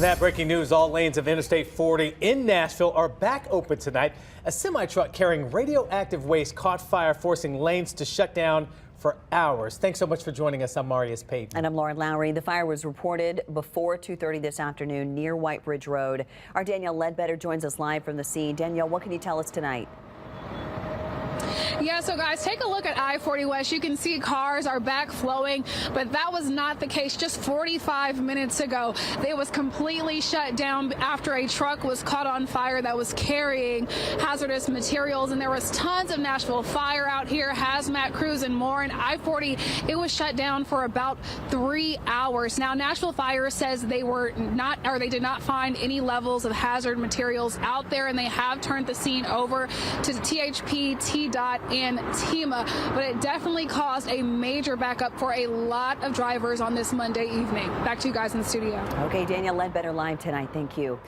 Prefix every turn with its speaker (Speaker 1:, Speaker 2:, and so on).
Speaker 1: That breaking news, all lanes of Interstate 40 in Nashville are back open tonight. A semi-truck carrying radioactive waste caught fire, forcing lanes to shut down for hours. Thanks so much for joining us. I'm Marius Payton.
Speaker 2: And I'm Lauren Lowry. The fire was reported before 2:30 this afternoon near White Bridge Road. Our Danielle Ledbetter joins us live from the scene. Danielle, what can you tell us tonight?
Speaker 3: Yeah, so guys, take a look at I-40 West. You can see cars are back flowing, but that was not the case just 45 minutes ago. It was completely shut down after a truck was caught on fire that was carrying hazardous materials, and there was tons of Nashville Fire out here, hazmat crews and more. And I-40, it was shut down for about 3 hours. Now, Nashville Fire says they did not find any levels of hazard materials out there, and they have turned the scene over to THP, TDOT, and TEMA, but it definitely caused a major backup for a lot of drivers on this Monday evening. Back to you guys in the studio.
Speaker 2: Okay, Danielle Ledbetter live tonight. Thank you.